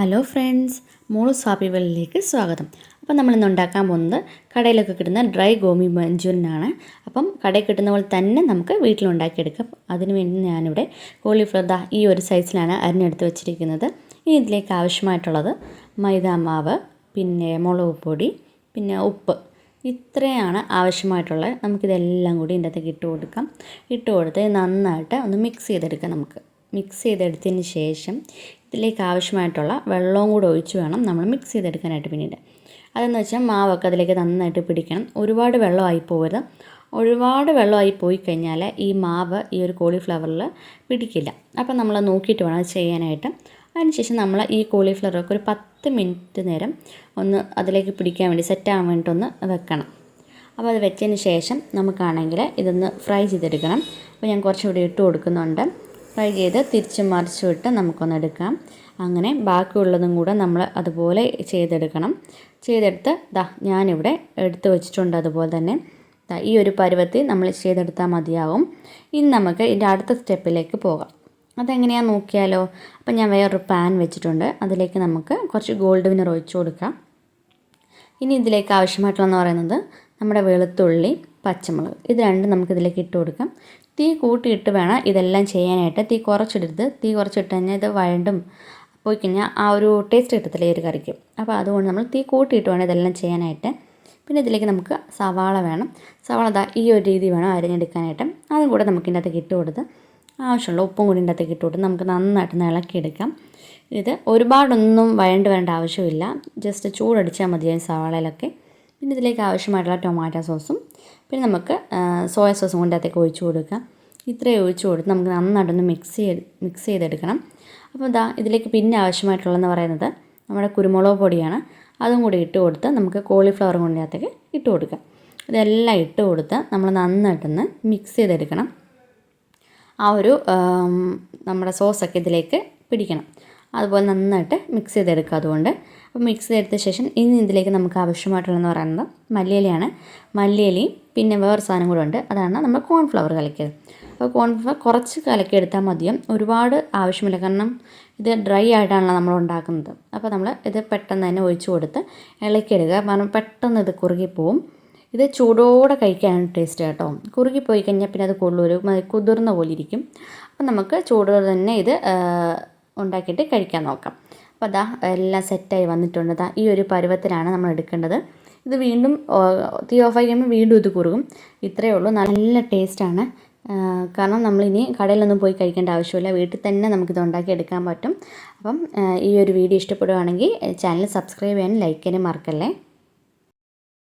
Hello friends, മോളൂസ് happy വേൾഡിലേക്ക് സ്വാഗതം. അപ്പം നമ്മളിന്ന് ഉണ്ടാക്കാൻ പോകുന്നത് കടയിലൊക്കെ കിട്ടുന്ന ഡ്രൈ ഗോബി മഞ്ചൂരിയനാണ്. അപ്പം കടയിൽ കിട്ടുന്ന പോലെ തന്നെ നമുക്ക് വീട്ടിലുണ്ടാക്കിയെടുക്കാം. അതിനുവേണ്ടി ഞാനിവിടെ കോളിഫ്ലവർ ഈ ഒരു സൈസിലാണ് അരിഞ്ഞെടുത്ത് വെച്ചിരിക്കുന്നത്. ഇനി ഇതിലേക്ക് ആവശ്യമായിട്ടുള്ളത് മൈദാമാവ്, പിന്നെ മുളക് പൊടി, പിന്നെ ഉപ്പ്, ഇത്രയാണ് ആവശ്യമായിട്ടുള്ളത്. നമുക്കിതെല്ലാം കൂടി ഇതിൻ്റെ അകത്തേക്ക് ഇട്ട് കൊടുത്ത് നന്നായിട്ട് ഒന്ന് മിക്സ് ചെയ്തെടുക്കാം. മിക്സ് ചെയ്തെടുത്തതിന് ശേഷം ഇതിലേക്ക് ആവശ്യമായിട്ടുള്ള വെള്ളവും കൂടെ ഒഴിച്ച് വേണം നമ്മൾ മിക്സ് ചെയ്തെടുക്കാനായിട്ട്. പിന്നീട് അതെന്ന് വെച്ചാൽ മാവൊക്കെ അതിലേക്ക് നന്നായിട്ട് പിടിക്കണം. ഒരുപാട് വെള്ളമായി പോകരുത്. ഒരുപാട് വെള്ളമായി പോയി കഴിഞ്ഞാൽ ഈ മാവ് ഈ ഒരു കോളിഫ്ലവറിൽ പിടിക്കില്ല. അപ്പം നമ്മൾ നോക്കിയിട്ട് വേണം അത് ചെയ്യാനായിട്ട്. അതിനുശേഷം നമ്മൾ ഈ കോളിഫ്ലവറൊക്കെ ഒരു 10 മിനിറ്റ് നേരം ഒന്ന് അതിലേക്ക് പിടിക്കാൻ വേണ്ടി സെറ്റാകാൻ വേണ്ടിയിട്ടൊന്ന് വെക്കണം. അപ്പോൾ അത് വെച്ചതിന് ശേഷം നമുക്കാണെങ്കിൽ ഇതൊന്ന് ഫ്രൈ ചെയ്തെടുക്കണം. അപ്പോൾ ഞാൻ കുറച്ചുകൂടി ഇട്ട് കൊടുക്കുന്നുണ്ട്. ഫ്രൈ ചെയ്ത് തിരിച്ച് മറിച്ചും ഇട്ട് നമുക്കൊന്നെടുക്കാം. അങ്ങനെ ബാക്കിയുള്ളതും കൂടെ നമ്മൾ അതുപോലെ ചെയ്തെടുത്ത് ഞാനിവിടെ എടുത്ത് വെച്ചിട്ടുണ്ട്. അതുപോലെ തന്നെ ഈ ഒരു പരുവത്തിൽ നമ്മൾ ചെയ്തെടുത്താൽ മതിയാവും. ഇനി നമുക്ക് ഇതിൻ്റെ അടുത്ത സ്റ്റെപ്പിലേക്ക് പോകാം. അതെങ്ങനെയാണെന്ന് നോക്കിയാലോ. അപ്പം ഞാൻ വേറൊരു പാൻ വെച്ചിട്ടുണ്ട്. അതിലേക്ക് നമുക്ക് കുറച്ച് ഗോൾഡ് വിനർ ഒഴിച്ചു കൊടുക്കാം. ഇനി ഇതിലേക്ക് ആവശ്യമായിട്ടുള്ളതെന്ന് പറയുന്നത് നമ്മുടെ വെളുത്തുള്ളി, പച്ചമുളക്, ഇത് രണ്ടും നമുക്കിതിലേക്ക് ഇട്ട് കൊടുക്കാം. തീ കൂട്ടിയിട്ട് വേണം ഇതെല്ലാം ചെയ്യാനായിട്ട്. തീ കുറച്ചിടരുത്. തീ കുറച്ചിട്ട് കഴിഞ്ഞാൽ ഇത് വഴണ്ടും പോയി കഴിഞ്ഞാൽ ആ ഒരു ടേസ്റ്റ് കിട്ടത്തില്ല ഈ ഒരു കറിക്ക്. അപ്പോൾ അതുകൊണ്ട് നമ്മൾ തീ കൂട്ടിയിട്ട് വേണം ഇതെല്ലാം ചെയ്യാനായിട്ട്. പിന്നെ ഇതിലേക്ക് നമുക്ക് സവാള വേണം. സവാള ഈ ഒരു രീതി വേണം അരിഞ്ഞെടുക്കാനായിട്ട്. അതും കൂടെ നമുക്ക് ഇതിൻ്റെ അകത്തേക്ക് ഇട്ട് കൊടുത്ത് ആവശ്യമുള്ള ഉപ്പും കൂടി ഇതിൻ്റെ അകത്തേക്ക് ഇട്ട് കൊടുത്ത് നമുക്ക് നന്നായിട്ട് ഇളക്കിയെടുക്കാം. ഇത് ഒരുപാടൊന്നും വരേണ്ട ആവശ്യമില്ല. ജസ്റ്റ് ചൂടടിച്ചാൽ മതിയാവും സവാളയിലൊക്കെ. പിന്നെ ഇതിലേക്ക് ആവശ്യമായിട്ടുള്ള ടൊമാറ്റോ സോസും പിന്നെ നമുക്ക് സോയ സോസും കൊണ്ട് അകത്തേക്ക് ഒഴിച്ചു കൊടുക്കാം. ഇത്രയും ഒഴിച്ചു കൊടുത്ത് നമുക്ക് നന്നായിട്ടൊന്ന് മിക്സ് ചെയ്തെടുക്കണം. അപ്പോൾ ഇതിലേക്ക് പിന്നെ ആവശ്യമായിട്ടുള്ളതെന്ന് പറയുന്നത് നമ്മുടെ കുരുമുളക് പൊടിയാണ്. അതും കൂടി ഇട്ട് കൊടുത്ത് നമുക്ക് കോളിഫ്ലവറും കൊണ്ട് അകത്തേക്ക് ഇട്ട് കൊടുക്കാം. ഇതെല്ലാം ഇട്ട് കൊടുത്ത് നമ്മൾ നന്നായിട്ടൊന്ന് മിക്സ് ചെയ്തെടുക്കണം. ആ ഒരു നമ്മുടെ സോസൊക്കെ ഇതിലേക്ക് പിടിക്കണം. അതുപോലെ നന്നായിട്ട് മിക്സ് ചെയ്തെടുക്കുക. അതുകൊണ്ട് അപ്പോൾ മിക്സ് ചെയ്തെടുത്ത ശേഷം ഇനി ഇതിലേക്ക് നമുക്ക് ആവശ്യമായിട്ടുള്ളതെന്ന് പറയുന്നത് മല്ലിയിലയാണ്. മല്ലിയിലയും പിന്നെ വേറെ സാധനം കൂടെ ഉണ്ട്. അതാണ് നമ്മൾ കോൺഫ്ലവർ കലക്കിയത്. അപ്പോൾ കോൺഫ്ലവർ കുറച്ച് കലക്കിയെടുത്താൽ മതിയും. ഒരുപാട് ആവശ്യമില്ല. കാരണം ഇത് ഡ്രൈ ആയിട്ടാണല്ലോ നമ്മൾ ഉണ്ടാക്കുന്നത്. അപ്പോൾ നമ്മൾ ഇത് പെട്ടെന്ന് തന്നെ ഒഴിച്ച് കൊടുത്ത് ഇളക്കിയെടുക്കുക. കാരണം പെട്ടെന്ന് ഇത് കുറുകിപ്പോവും. ഇത് ചൂടോടെ കഴിക്കാനാണ് ടേസ്റ്റ് കേട്ടോ. കുറുകിപ്പോയി കഴിഞ്ഞാൽ പിന്നെ അത് കുതിർന്ന പോലെ ഇരിക്കും. അപ്പം നമുക്ക് ചൂടോടെ തന്നെ ഇത് ഉണ്ടാക്കിയിട്ട് കഴിക്കാൻ നോക്കാം. അപ്പോൾ എല്ലാം സെറ്റായി വന്നിട്ടുണ്ട്. ഈ ഒരു പരുവത്തിലാണ് നമ്മൾ എടുക്കേണ്ടത്. ഇത് വീണ്ടും തീ ഓഫായി കഴിയുമ്പോൾ വീണ്ടും ഇത് കുറുകും. ഇത്രയേ ഉള്ളൂ. നല്ല ടേസ്റ്റാണ്. കാരണം നമ്മളിനി കടയിലൊന്നും പോയി കഴിക്കേണ്ട ആവശ്യമില്ല. വീട്ടിൽ തന്നെ നമുക്കിത് ഉണ്ടാക്കി എടുക്കാൻ പറ്റും. അപ്പം ഈ ഒരു വീഡിയോ ഇഷ്ടപ്പെടുകയാണെങ്കിൽ ചാനൽ സബ്സ്ക്രൈബ് ചെയ്യാനും ലൈക്ക് ചെയ്യാനും മറക്കല്ലേ.